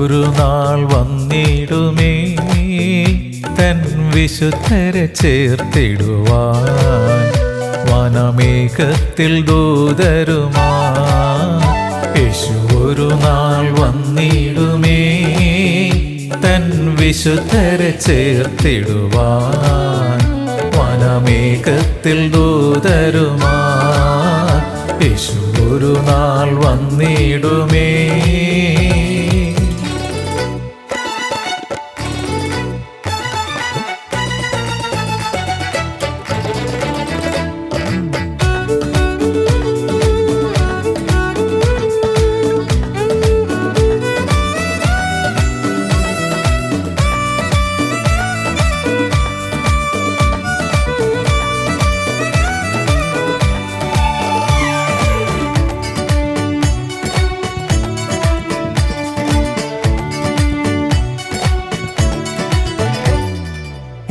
ഒരു നാൾ വന്നിടുമേ തൻ വിശുദ്ധരെ ചേർത്തിടുവാൻ വനമേഘത്തിൽ ദൂതരുമാ. യേശു ഒരു നാൾ വന്നിടുമേ തൻ വിശുദ്ധരെ ചേർത്തിടുവാൻ വനമേഘത്തിൽ ദൂതരുമാ. യേശു ഒരു നാൾ വന്നിടുമേ.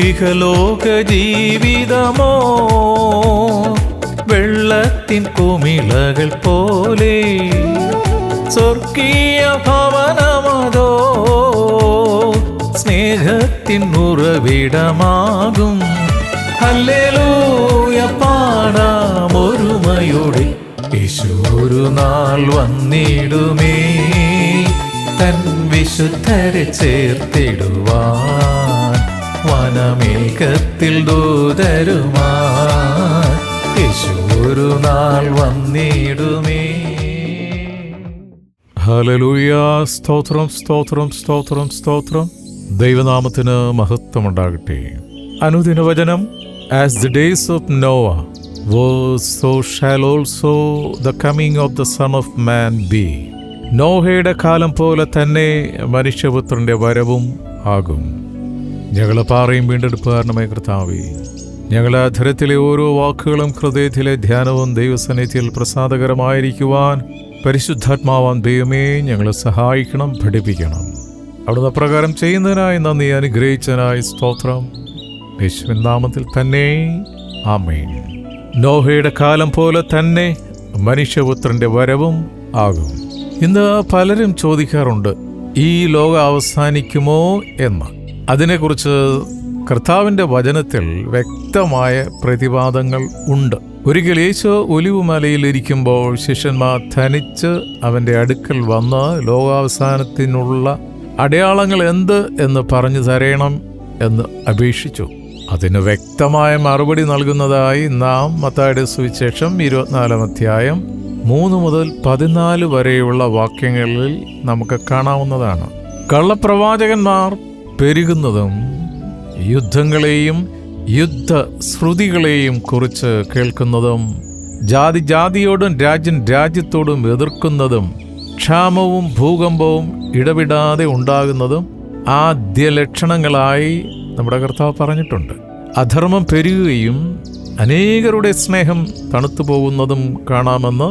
ഇഹലോക ജീവിതമോ വെള്ളത്തിൻ കുമിളകൾ പോലെ, സ്വർഗീയ ഭവനമതോ സ്നേഹത്തിൻ ഉറവിടമാകും. ഹല്ലേലൂയ പാടാം ഒരുമയോടെ. യേശു ഒരു നാൾ വന്നിടുമേ തൻ വിശുദ്ധരെ ചേർത്തിടുവാൻ വനമേഘത്തിൽ ദൂതരുമാ. യേശു ഒരു നാൾ വന്നിടുമേ. ഹല്ലേലൂയ. സ്തോത്രം സ്തോത്രം സ്തോത്രം സ്തോത്രം. ദൈവനാമത്തിന് മഹത്വമുണ്ടാകട്ടെ. അനുദിന വചനം. As the days of Noah was, so shall also the coming of the Son of Man be. നോഹയുടെ കാലം പോലെ തന്നെ മനുഷ്യപുത്രന്റെ വരവും ആകും. ഞങ്ങളെ പാറയും വീണ്ടെടുപ്പുകാരനുമായ കർത്താവേ, ഞങ്ങളെ അധരത്തിലെ ഓരോ വാക്കുകളും ഹൃദയത്തിലെ ധ്യാനവും ദൈവസന്നിധിയിൽ പ്രസാദകരമായിരിക്കുവാൻ പരിശുദ്ധാത്മാവാൻ ദൈവമേ ഞങ്ങളെ സഹായിക്കണം, പഠിപ്പിക്കണം. അവിടുന്ന് അപ്രകാരം ചെയ്യുന്നതിനായി നന്ദി, അനുഗ്രഹിച്ചതിനായി സ്തോത്രം. യേശുവിൻ നാമത്തിൽ തന്നെ ആമേൻ. നോഹയുടെ കാലം പോലെ തന്നെ മനുഷ്യപുത്രന്റെ വരവും ആകും. ഇന്ന് പലരും ചോദിക്കാറുണ്ട്, ഈ ലോകം അവസാനിക്കുമോ എന്ന്. അതിനെക്കുറിച്ച് കർത്താവിൻ്റെ വചനത്തിൽ വ്യക്തമായ പ്രതിവാദങ്ങൾ ഉണ്ട്. ഒരിക്കൽ യേശു ഒലിവുമലയിൽ ഇരിക്കുമ്പോൾ ശിഷ്യന്മാർ ധനിച്ച് അവൻ്റെ അടുക്കൽ വന്ന് ലോകാവസാനത്തിനുള്ള അടയാളങ്ങൾ എന്ത് എന്ന് പറഞ്ഞു തരണം എന്ന് അപേക്ഷിച്ചു. അതിന് വ്യക്തമായ മറുപടി നൽകുന്നതായി നാം മത്തായിയുടെ സുവിശേഷം 24-ാം അധ്യായം 3 മുതൽ 14 വരെയുള്ള വാക്യങ്ങളിൽ നമുക്ക് കാണാവുന്നതാണ്. കള്ളപ്രവാചകന്മാർ പെരുകുന്നതും യുദ്ധങ്ങളെയും യുദ്ധശ്രുതികളെയും കുറിച്ച് കേൾക്കുന്നതും, ജാതി ജാതിയോടും രാജ്യം രാജ്യത്തോടും എതിർക്കുന്നതും, ക്ഷാമവും ഭൂകമ്പവും ഇടവിടാതെ ഉണ്ടാകുന്നതും ആദ്യ ലക്ഷണങ്ങളായി നമ്മുടെ കർത്താവ് പറഞ്ഞിട്ടുണ്ട്. അധർമ്മം പെരുകുകയും അനേകരുടെ സ്നേഹം തണുത്തു പോകുന്നതും കാണാമെന്ന്,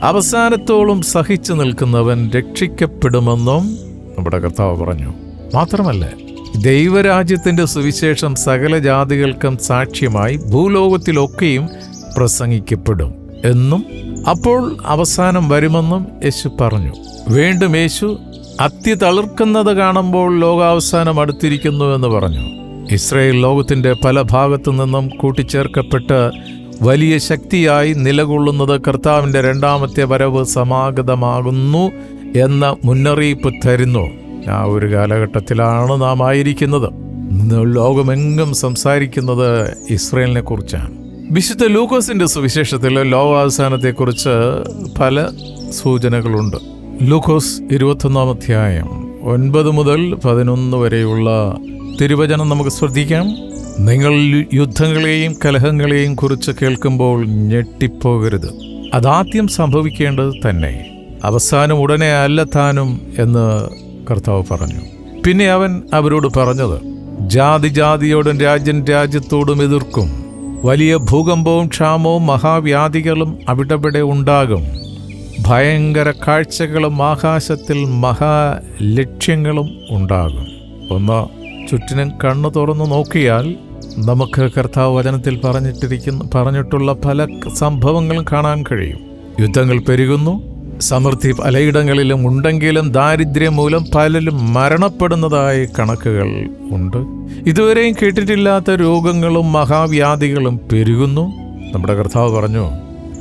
അവസാനത്തോളം സഹിച്ചു നിൽക്കുന്നവൻ രക്ഷിക്കപ്പെടുമെന്നും നമ്മുടെ കർത്താവ് പറഞ്ഞു. മാത്രമല്ല, ദൈവരാജ്യത്തിൻ്റെ സുവിശേഷം സകല ജാതികൾക്കും സാക്ഷ്യമായി ഭൂലോകത്തിലൊക്കെയും പ്രസംഗിക്കപ്പെടും എന്നും, അപ്പോൾ അവസാനം വരുമെന്നും യേശു പറഞ്ഞു. വീണ്ടും യേശു അത്തി തളിർക്കുന്നത് കാണുമ്പോൾ ലോകാവസാനം അടുത്തിരിക്കുന്നു എന്ന് പറഞ്ഞു. ഇസ്രായേൽ ലോകത്തിൻ്റെ പല ഭാഗത്തു നിന്നും കൂട്ടിച്ചേർക്കപ്പെട്ട് വലിയ ശക്തിയായി നിലകൊള്ളുന്നത് കർത്താവിൻ്റെ രണ്ടാമത്തെ വരവ് സമാഗതമാകുന്നു എന്ന മുന്നറിയിപ്പ് തരുന്നു. ആ ഒരു കാലഘട്ടത്തിലാണ് നാം ആയിരിക്കുന്നത്. ലോകമെങ്ങും സംസാരിക്കുന്നത് ഇസ്രായേലിനെ കുറിച്ചാണ്. വിശുദ്ധ ലൂക്കോസിന്റെ സുവിശേഷത്തിൽ ലോകാവസാനത്തെക്കുറിച്ച് പല സൂചനകളുണ്ട്. ലൂക്കോസ് 21-ാം അധ്യായം 9 മുതൽ 11 വരെയുള്ള തിരുവചനം നമുക്ക് ശ്രദ്ധിക്കാം. നിങ്ങൾ യുദ്ധങ്ങളെയും കലഹങ്ങളെയും കുറിച്ച് കേൾക്കുമ്പോൾ ഞെട്ടിപ്പോകരുത്. അതാദ്യം സംഭവിക്കേണ്ടത് തന്നെ, അവസാനം ഉടനെ അല്ല താനും എന്ന് കർത്താവ് പറഞ്ഞു. പിന്നെ അവൻ അവരോട് പറഞ്ഞത്, ജാതി ജാതിയോടും രാജ്യം രാജ്യത്തോടും എതിർക്കും. വലിയ ഭൂകമ്പവും ക്ഷാമവും മഹാവ്യാധികളും അവിടെവിടെ ഉണ്ടാകും. ഭയങ്കര കാഴ്ചകളും ആകാശത്തിൽ മഹാലക്ഷ്യങ്ങളും ഉണ്ടാകും. ഒന്ന് ചുറ്റിനും കണ്ണു തുറന്നു നോക്കിയാൽ നമുക്ക് കർത്താവ് വചനത്തിൽ പറഞ്ഞിട്ടുള്ള പല സംഭവങ്ങളും കാണാൻ കഴിയും. യുദ്ധങ്ങൾ പെരുകുന്നു, സമൃദ്ധി പലയിടങ്ങളിലും ഉണ്ടെങ്കിലും ദാരിദ്ര്യം മൂലം പലരും മരണപ്പെടുന്നതായി കണക്കുകൾ ഉണ്ട്. ഇതുവരെയും കേട്ടിട്ടില്ലാത്ത രോഗങ്ങളും മഹാവ്യാധികളും പെരുകുന്നു. നമ്മുടെ കർത്താവ് പറഞ്ഞു,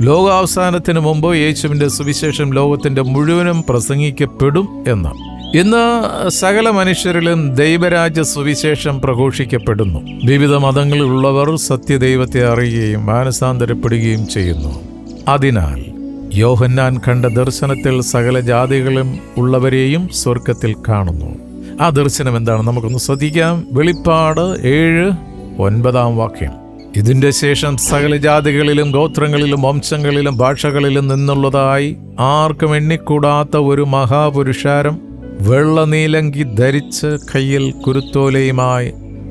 ലോകാവസാനത്തിന് മുമ്പ് യേശുവിൻ്റെ സുവിശേഷം ലോകത്തിൻ്റെ മുഴുവനും പ്രസംഗിക്കപ്പെടും എന്ന്. ഇന്ന് സകല മനുഷ്യരിലും ദൈവരാജ്യ സുവിശേഷം പ്രഘോഷിക്കപ്പെടുന്നു. വിവിധ മതങ്ങളിലുള്ളവർ സത്യദൈവത്തെ അറിയുകയും മാനസാന്തരപ്പെടുകയും ചെയ്യുന്നു. അതിനാൽ യോഹന്നാൻ കണ്ട ദർശനത്തിൽ സകല ജാതികളും ഉള്ളവരെയും സ്വർഗത്തിൽ കാണുന്നു. ആ ദർശനം എന്താണ്? നമുക്കൊന്ന് ശ്രദ്ധിക്കാം. വെളിപ്പാട് 7:9. ഇതിന്റെ ശേഷം സകല ജാതികളിലും ഗോത്രങ്ങളിലും വംശങ്ങളിലും ഭാഷകളിലും നിന്നുള്ളതായി ആർക്കും എണ്ണിക്കൂടാത്ത ഒരു മഹാപുരുഷാരം വെള്ളനീലങ്കി ധരിച്ച് കയ്യിൽ കുരുത്തോലയുമായി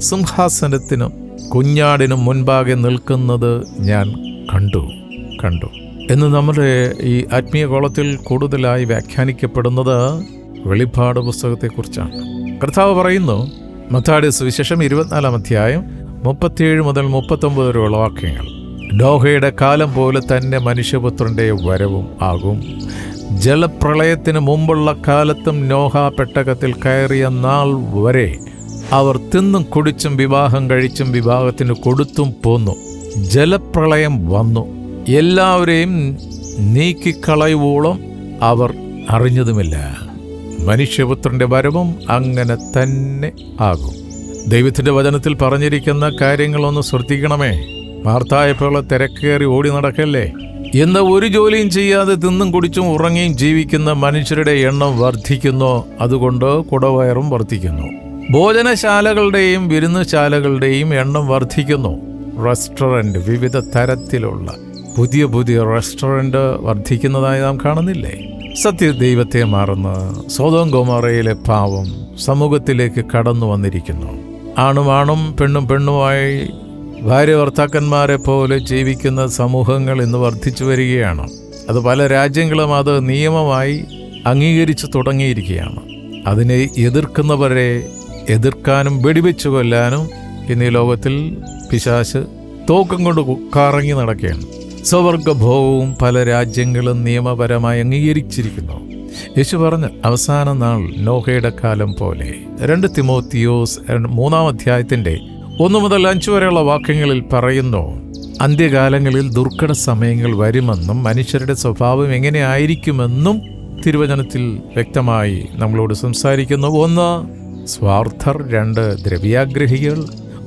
സിംഹാസനത്തിനും കുഞ്ഞാടിനും മുൻപാകെ നിൽക്കുന്നത് ഞാൻ കണ്ടു എന്ന് നമ്മുടെ ഈ ആത്മീയ കോളത്തിൽ കൂടുതലായി വ്യാഖ്യാനിക്കപ്പെടുന്നത് വെളിപ്പാട് പുസ്തകത്തെക്കുറിച്ചാണ്. കർത്താവ് പറയുന്നു, മത്തായിയുടെ സുവിശേഷം 24 37 മുതൽ 39 വരെയുള്ള വാക്യങ്ങൾ, നോഹയുടെ കാലം പോലെ തന്നെ മനുഷ്യപുത്രന്റെ വരവും ആകും. ജലപ്രളയത്തിന് മുമ്പുള്ള കാലത്തും നോഹ പെട്ടകത്തിൽ കയറിയ നാൾ വരെ അവർ തിന്നും കുടിച്ചും വിവാഹം കഴിച്ചും വിവാഹത്തിന് കൊടുത്തും പോന്നു. ജലപ്രളയം വന്നു, എല്ലാവരെയും നീക്കിക്കളയുവോളം അവർ അറിഞ്ഞതുമില്ല. മനുഷ്യപുത്രന്റെ വരവും അങ്ങനെ തന്നെ ആകും. ദൈവത്തിന്റെ വചനത്തിൽ പറഞ്ഞിരിക്കുന്ന കാര്യങ്ങളൊന്ന് ശ്രദ്ധിക്കണമേ. വാർത്തായപ്പോളെ തിരക്കേറി ഓടി നടക്കല്ലേ. ഇന്ന് ഒരു ജോലിയും ചെയ്യാതെ തിന്നും കുടിച്ചും ഉറങ്ങിയും ജീവിക്കുന്ന മനുഷ്യരുടെ എണ്ണം വർദ്ധിക്കുന്നു. അതുകൊണ്ട് കുടവയറും വർദ്ധിക്കുന്നു. ഭോജനശാലകളുടെയും വിരുന്നുശാലകളുടെയും എണ്ണം വർദ്ധിക്കുന്നു. റെസ്റ്റോറൻറ്റ്, വിവിധ തരത്തിലുള്ള പുതിയ റെസ്റ്റോറൻറ്റ് വർദ്ധിക്കുന്നതായി നാം കാണുന്നില്ലേ? സത്യദൈവത്തെ മറന്ന് സൊദോം ഗൊമോറയിലെ പാവം സമൂഹത്തിലേക്ക് കടന്നു വന്നിരിക്കുന്നു. ആണും പെണ്ണുമായി ഭാര്യ ഭർത്താക്കന്മാരെ പോലെ ജീവിക്കുന്ന സമൂഹങ്ങൾ ഇന്ന് വർദ്ധിച്ചു വരികയാണ്. അത് പല രാജ്യങ്ങളും അത് നിയമമായി അംഗീകരിച്ചു തുടങ്ങിയിരിക്കുകയാണ്. അതിനെ എതിർക്കുന്നവരെ എതിർക്കാനും വെടിവെച്ചു കൊല്ലാനും ഇന്ന് ഈ ലോകത്തിൽ പിശാച് തോക്കം കൊണ്ട് കറങ്ങി നടക്കുകയാണ്. സ്വവർഗഭോഗവും പല രാജ്യങ്ങളും നിയമപരമായി അംഗീകരിച്ചിരിക്കുന്നു. യേശു പറഞ്ഞ അവസാന നാൾ നോഹയുടെ കാലം പോലെ. 2 തിമോത്തിയോസ് 3 1 മുതൽ 5 വരെയുള്ള വാക്യങ്ങളിൽ പറയുന്നു, അന്ത്യകാലങ്ങളിൽ ദുർഘട സമയങ്ങൾ വരുമെന്നും മനുഷ്യരുടെ സ്വഭാവം എങ്ങനെയായിരിക്കുമെന്നും തിരുവചനത്തിൽ വ്യക്തമായി നമ്മളോട് സംസാരിക്കുന്നു. 1 സ്വാർത്ഥർ, 2 ദ്രവ്യാഗ്രഹികൾ,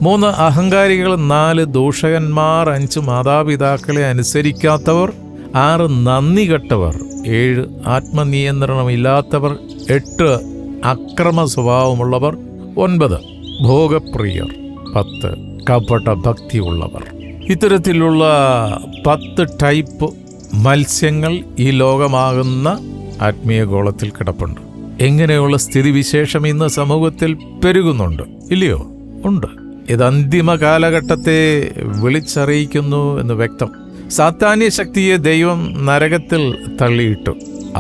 3 അഹങ്കാരികൾ, 4 ദൂഷകന്മാർ, 5 മാതാപിതാക്കളെ അനുസരിക്കാത്തവർ, 6 നന്ദി കെട്ടവർ, 7 ആത്മനിയന്ത്രണമില്ലാത്തവർ, 8 അക്രമ സ്വഭാവമുള്ളവർ, 9 ഭോഗപ്രിയർ, 10 കപട ഭക്തിയുള്ളവർ. ഇത്തരത്തിലുള്ള 10 ടൈപ്പ് മത്സ്യങ്ങൾ ഈ ലോകമാകുന്ന ആത്മീയ ഗോളത്തിൽ കിടപ്പുണ്ട്. എങ്ങനെയുള്ള സ്ഥിതിവിശേഷം ഇന്ന് സമൂഹത്തിൽ പെരുകുന്നുണ്ട്, ഇല്ലയോ? ഉണ്ട്. ഇത് അന്തിമ കാലഘട്ടത്തെ വിളിച്ചറിയിക്കുന്നു എന്ന് വ്യക്തം. സാത്താന്യ ശക്തിയെ ദൈവം നരകത്തിൽ തള്ളിയിട്ടു.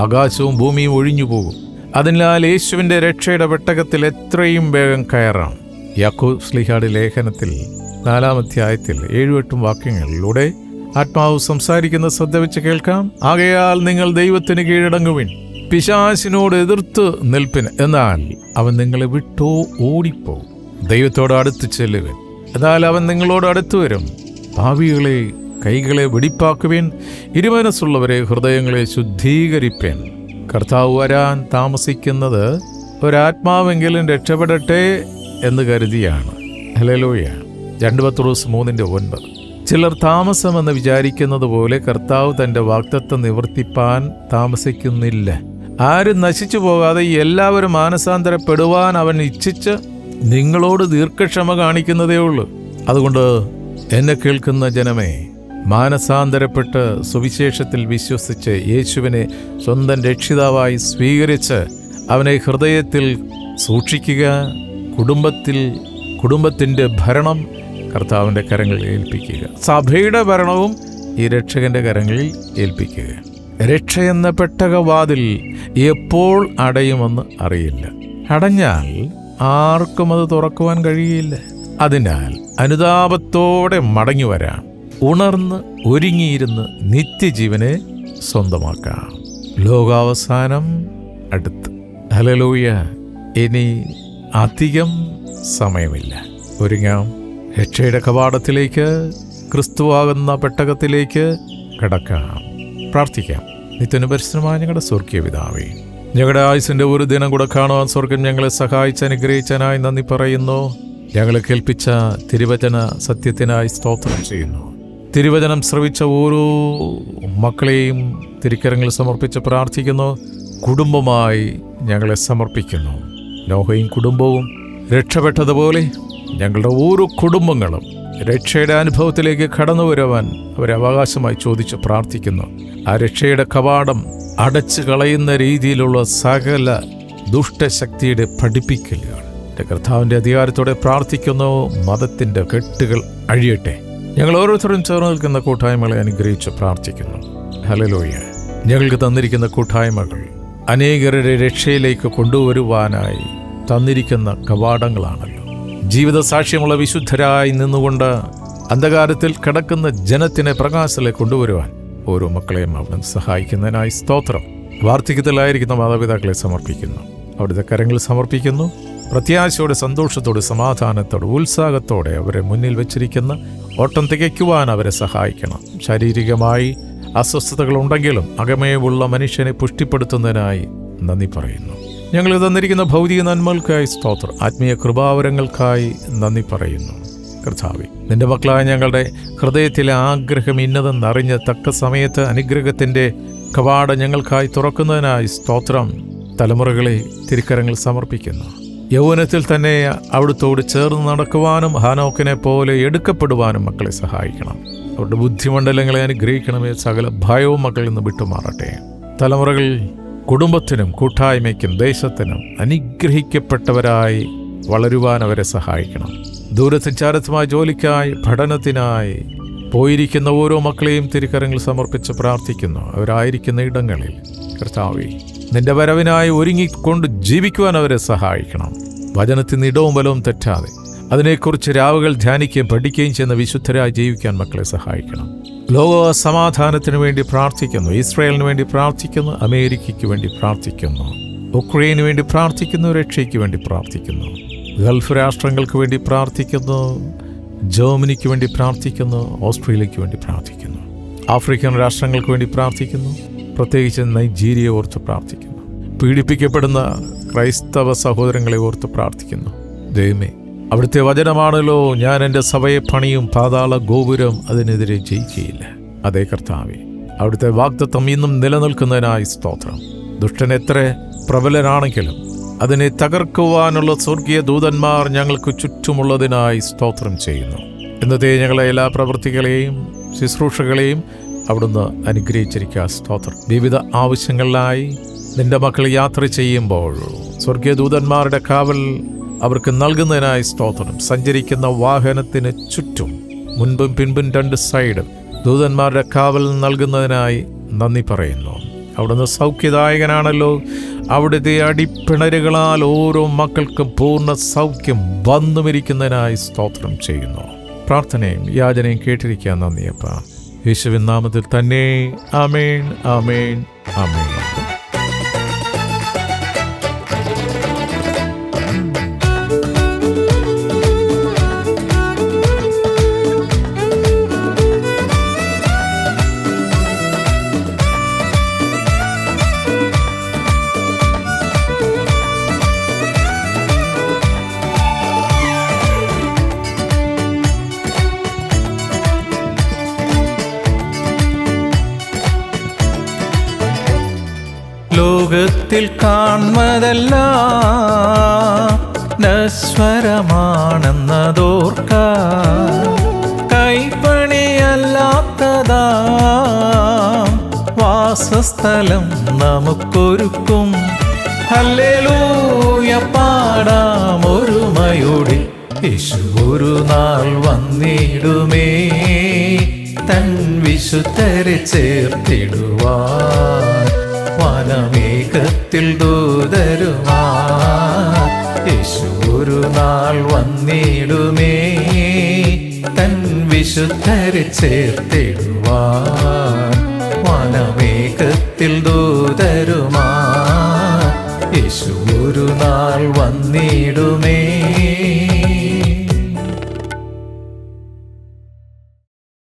ആകാശവും ഭൂമിയും ഒഴിഞ്ഞു പോകും. അതിനാൽ യേശുവിൻ്റെ രക്ഷയുടെ പെട്ടകത്തിൽ എത്രയും വേഗം കയറാം. യാക്കോബ് ശ്ലീഹായുടെ ലേഖനത്തിൽ 4 7-8 വാക്യങ്ങളിലൂടെ ആത്മാവ് സംസാരിക്കുന്ന ശ്രദ്ധ വെച്ച് കേൾക്കാം. ആകയാൽ നിങ്ങൾ ദൈവത്തിന് കീഴടങ്ങുവിൻ, പിശാചിനോട് എതിർത്ത് നിൽപ്പിൻ, എന്നാൽ അവൻ നിങ്ങളെ വിട്ടോ ഓടിപ്പോകും. ദൈവത്തോട് അടുത്ത് ചെല്ലുവിൻ, എന്നാൽ അവൻ നിങ്ങളോട് അടുത്തു വരും. പാപികളെ കൈകളെ വെടിപ്പാക്കുവിൻ, ഇരുമനസ്സുള്ളവരെ ഹൃദയങ്ങളെ ശുദ്ധീകരിപ്പേൻ. കർത്താവ് വരാൻ താമസിക്കുന്നത് ഒരാത്മാവെങ്കിലും രക്ഷപ്പെടട്ടെ എന്ന് കരുതിയാണ്. ഹല്ലേലൂയ. 2 പത്രോസ് 3:9. ചിലർ താമസമെന്ന് വിചാരിക്കുന്നത് പോലെ കർത്താവ് തൻ്റെ വാഗ്ദത്തം നിവർത്തിപ്പാൻ താമസിക്കുന്നില്ല. ആരും നശിച്ചു പോകാതെ എല്ലാവരും മാനസാന്തരപ്പെടുവാൻ അവൻ ഇച്ഛിച്ച് നിങ്ങളോട് ദീർഘക്ഷമ കാണിക്കുന്നതേ ഉള്ളൂ. അതുകൊണ്ട് എന്നെ കേൾക്കുന്ന ജനമേ, മാനസാന്തരപ്പെട്ട് സുവിശേഷത്തിൽ വിശ്വസിച്ച് യേശുവിനെ സ്വന്തം രക്ഷിതാവായി സ്വീകരിച്ച് അവനെ ഹൃദയത്തിൽ സൂക്ഷിക്കുക. കുടുംബത്തിൻ്റെ ഭരണം കർത്താവിൻ്റെ കരങ്ങളിൽ ഏൽപ്പിക്കുക. സഭയുടെ ഭരണവും ഈ രക്ഷകന്റെ കരങ്ങളിൽ ഏൽപ്പിക്കുക. രക്ഷയെന്ന പെട്ടകവാതിൽ എപ്പോൾ അടയുമെന്ന് അറിയില്ല. അടഞ്ഞാൽ ആർക്കും അത് തുറക്കുവാൻ കഴിയില്ല. അതിനാൽ അനുതാപത്തോടെ മടങ്ങി വരാം. ഉണർന്ന് ഒരുങ്ങിയിരുന്ന് നിത്യജീവനെ സ്വന്തമാക്കാം. ലോകാവസാനം അടുത്ത്. ഹല്ലേലൂയ. ഇനി അധികം സമയമില്ല. ഒരുങ്ങാം. രക്ഷയുടെ കവാടത്തിലേക്ക്, ക്രിസ്തുവാകുന്ന പെട്ടകത്തിലേക്ക് കടക്കാം. പ്രാർത്ഥിക്കാം. നിത്യനുപരിശ്രമമായ ഞങ്ങളുടെ സ്വർഗീയ പിതാവേ, ഞങ്ങളുടെ ആയുസിൻ്റെ ഒരു ദിനം കൂടെ കാണുവാൻ സ്വർഗം ഞങ്ങളെ സഹായിച്ച് അനുഗ്രഹിച്ചതിനായി നന്ദി പറയുന്നു. ഞങ്ങളെ കേൾപ്പിച്ച തിരുവചന സത്യത്തിനായി സ്തോത്രം ചെയ്യുന്നു. തിരുവചനം ശ്രവിച്ച ഓരോ മക്കളെയും തിരുക്കരങ്ങളിൽ സമർപ്പിച്ച് പ്രാർത്ഥിക്കുന്നു. കുടുംബമായി ഞങ്ങളെ സമർപ്പിക്കുന്നു. നോഹയും കുടുംബവും രക്ഷപ്പെട്ടതുപോലെ ഞങ്ങളുടെ ഓരോ കുടുംബങ്ങളും രക്ഷയുടെ അനുഭവത്തിലേക്ക് കടന്നു വരുവാൻ അവരെ അവകാശമായി ചോദിച്ച് പ്രാർത്ഥിക്കുന്നു. ആ രക്ഷയുടെ കവാടം അടച്ചു കളയുന്ന രീതിയിലുള്ള സകല ദുഷ്ടശക്തിയുടെ പഠിപ്പിക്കലുകൾ കർത്താവിൻ്റെ അധികാരത്തോടെ പ്രാർത്ഥിക്കുന്നു. മതത്തിൻ്റെ കെട്ടുകൾ അഴിയട്ടെ. ഞങ്ങൾ ഓരോരുത്തരും ചേർന്ന് നിൽക്കുന്ന കൂട്ടായ്മകളെ അനുഗ്രഹിച്ച് പ്രാർത്ഥിക്കുന്നു. ഹല്ലേലൂയ. ഞങ്ങൾക്ക് തന്നിരിക്കുന്ന കൂട്ടായ്മകൾ അനേകരുടെ രക്ഷയിലേക്ക് കൊണ്ടുവരുവാനായി തന്നിരിക്കുന്ന കവാടങ്ങളാണല്ലോ. ജീവിത സാക്ഷ്യമുള്ള വിശുദ്ധരായി നിന്നുകൊണ്ട് അന്ധകാരത്തിൽ കിടക്കുന്ന ജനത്തിനെ പ്രകാശത്തിലേക്ക് കൊണ്ടുവരുവാൻ ഓരോ മക്കളെയും അവിടുന്ന് സഹായിക്കുന്നതിനായി സ്തോത്രം. വാർദ്ധക്യത്തിലായിരിക്കുന്ന മാതാപിതാക്കളെ സമർപ്പിക്കുന്നു. അവിടുത്തെ കരങ്ങളിൽ സമർപ്പിക്കുന്നു. പ്രത്യാശയോടെ, സന്തോഷത്തോടെ, സമാധാനത്തോടെ, ഉത്സാഹത്തോടെ അവരെ മുന്നിൽ വെച്ചിരിക്കുന്ന ഓട്ടം തികയ്ക്കുവാൻ അവരെ സഹായിക്കണം. ശാരീരികമായി അസ്വസ്ഥതകളുണ്ടെങ്കിലും അകമേയുള്ള മനുഷ്യനെ പുഷ്ടിപ്പെടുത്തുന്നതിനായി നന്ദി പറയുന്നു. ഞങ്ങൾ തന്നിരിക്കുന്ന ഭൗതിക നന്മകൾക്കായി സ്തോത്രം. ആത്മീയ കൃപാവരങ്ങൾക്കായി നന്ദി പറയുന്നു. കർത്താവേ, നിന്റെ മക്കളായ ഞങ്ങളുടെ ഹൃദയത്തിലെ ആഗ്രഹം ഇന്നതെന്നറിഞ്ഞ് തക്ക സമയത്ത് അനുഗ്രഹത്തിൻ്റെ കവാടം ഞങ്ങൾക്കായി തുറക്കുന്നതിനായി സ്തോത്രം. തലമുറകളെ തിരുക്കരങ്ങൾ സമർപ്പിക്കുന്നു. യൗവനത്തിൽ തന്നെ അവിടുത്തോട് ചേർന്ന് നടക്കുവാനും ഹാനോക്കിനെ പോലെ എടുക്കപ്പെടുവാനും മക്കളെ സഹായിക്കണം. അവരുടെ ബുദ്ധിമണ്ഡലങ്ങളെ അനുഗ്രഹിക്കണമേ. സകല ഭയവും മക്കളിൽ നിന്ന് വിട്ടുമാറട്ടെ. തലമുറകൾ കുടുംബത്തിനും കൂട്ടായ്മയ്ക്കും ദേശത്തിനും അനുഗ്രഹിക്കപ്പെട്ടവരായി വളരുവാൻ അവരെ സഹായിക്കണം. ദൂരസഞ്ചാരത്തുമായ ജോലിക്കായി, പഠനത്തിനായി പോയിരിക്കുന്ന ഓരോ മക്കളെയും തിരുക്കരങ്ങൾ സമർപ്പിച്ച് പ്രാർത്ഥിക്കുന്നു. അവരായിരിക്കുന്ന ഇടങ്ങളിൽ കർത്താവേ, നിന്റെ വരവിനായി ഒരുങ്ങിക്കൊണ്ട് ജീവിക്കുവാൻ അവരെ സഹായിക്കണം. വചനത്തിന് ഇടവും ബലവും തെറ്റാതെ അതിനെക്കുറിച്ച് രാവുകൾ ധ്യാനിക്കുകയും പഠിക്കുകയും ചെയ്യുന്ന വിശുദ്ധരായി ജീവിക്കാൻ മക്കളെ സഹായിക്കണം. ലോക സമാധാനത്തിന് വേണ്ടി പ്രാർത്ഥിക്കുന്നു. ഇസ്രായേലിന് വേണ്ടി പ്രാർത്ഥിക്കുന്നു. അമേരിക്കയ്ക്ക് വേണ്ടി പ്രാർത്ഥിക്കുന്നു. ഉക്രൈന് വേണ്ടി പ്രാർത്ഥിക്കുന്നു. രക്ഷയ്ക്ക് വേണ്ടി പ്രാർത്ഥിക്കുന്നു. ഗൾഫ് രാഷ്ട്രങ്ങൾക്ക് വേണ്ടി പ്രാർത്ഥിക്കുന്നു. ജർമ്മനിക്ക് വേണ്ടി പ്രാർത്ഥിക്കുന്നു. ഓസ്ട്രേലിയക്ക് വേണ്ടി പ്രാർത്ഥിക്കുന്നു. ആഫ്രിക്കൻ രാഷ്ട്രങ്ങൾക്ക് വേണ്ടി പ്രാർത്ഥിക്കുന്നു. പ്രത്യേകിച്ച് നൈജീരിയയെ ഓർത്ത് പ്രാർത്ഥിക്കുന്നു. പീഡിപ്പിക്കപ്പെടുന്ന ക്രൈസ്തവ സഹോദരങ്ങളെ ഓർത്ത് പ്രാർത്ഥിക്കുന്നു. ദൈവമേ, അവിടുത്തെ വചനമാണല്ലോ, ഞാൻ എൻ്റെ സഭയെ പണിയും, പാതാള ഗോപുരം അതിനെതിരെ ജയിക്കുകയില്ല. അതേ കർത്താവേ, അവിടുത്തെ വാഗ്ദത്തം ഇന്നും നിലനിൽക്കുന്നതിനായി സ്തോത്രം. ദുഷ്ടൻ എത്ര പ്രബലനാണെങ്കിലും അതിനെ തകർക്കുവാനുള്ള സ്വർഗീയ ദൂതന്മാർ ഞങ്ങൾക്ക് ചുറ്റുമുള്ളതിനായി സ്തോത്രം ചെയ്യുന്നു. ഇന്നത്തെ ഞങ്ങളെ എല്ലാ പ്രവൃത്തികളെയും ശുശ്രൂഷകളെയും അവിടുന്ന് അനുഗ്രഹിച്ചിരിക്കുക. സ്തോത്രം. വിവിധ ആവശ്യങ്ങളിലായി നിന്റെ മക്കൾ യാത്ര ചെയ്യുമ്പോൾ സ്വർഗീയ ദൂതന്മാരുടെ കാവൽ അവർക്ക് നൽകുന്നതിനായി സ്തോത്രം. സഞ്ചരിക്കുന്ന വാഹനത്തിന് ചുറ്റും മുൻപും പിൻപും രണ്ട് സൈഡും ദൂതന്മാരുടെ കാവൽ നൽകുന്നതിനായി നന്ദി പറയുന്നു. അവിടുന്ന് സൗഖ്യദായകനാണല്ലോ. അവിടുത്തെ അടിപ്പിണരുകളാൽ ഓരോ മക്കൾക്കും പൂർണ്ണ സൗഖ്യം വന്നുമിരിക്കുന്നതിനായി സ്തോത്രം ചെയ്യുന്നു. പ്രാർത്ഥനയും യാചനയും കേട്ടിരിക്കാൻ നന്ദിയപ്പ. യേശുവിൻ നാമത്തിൽ തന്നെ. ആമേൻ, ആമേൻ, ആമേൻ. ലോകത്തിൽ കാൺമതല്ല നശ്വരമാണെന്നതോർക്ക, കൈപ്പണിയല്ലാത്തതാ വാസസ്ഥലം നമുക്കൊരുക്കും. ഹല്ലേലൂയ പാടാം ഒരുമയോടെ. യേശു ഒരു നാൾ വന്നിടുമേ തൻ വിശുദ്ധരെ ചേർത്തിടുവാൻ. വനമേഘത്തിൽ ദൂതരുമാ യേശു ഒരു നാൾ വന്നിടുമേ തൻ വിശുദ്ധരെ ചേർത്തിടുവാൻ. വനമേഘ വേഗത്തിൽ ദൂതരുമാ യേശു ഒരു നാൾ വന്നിടുമേ.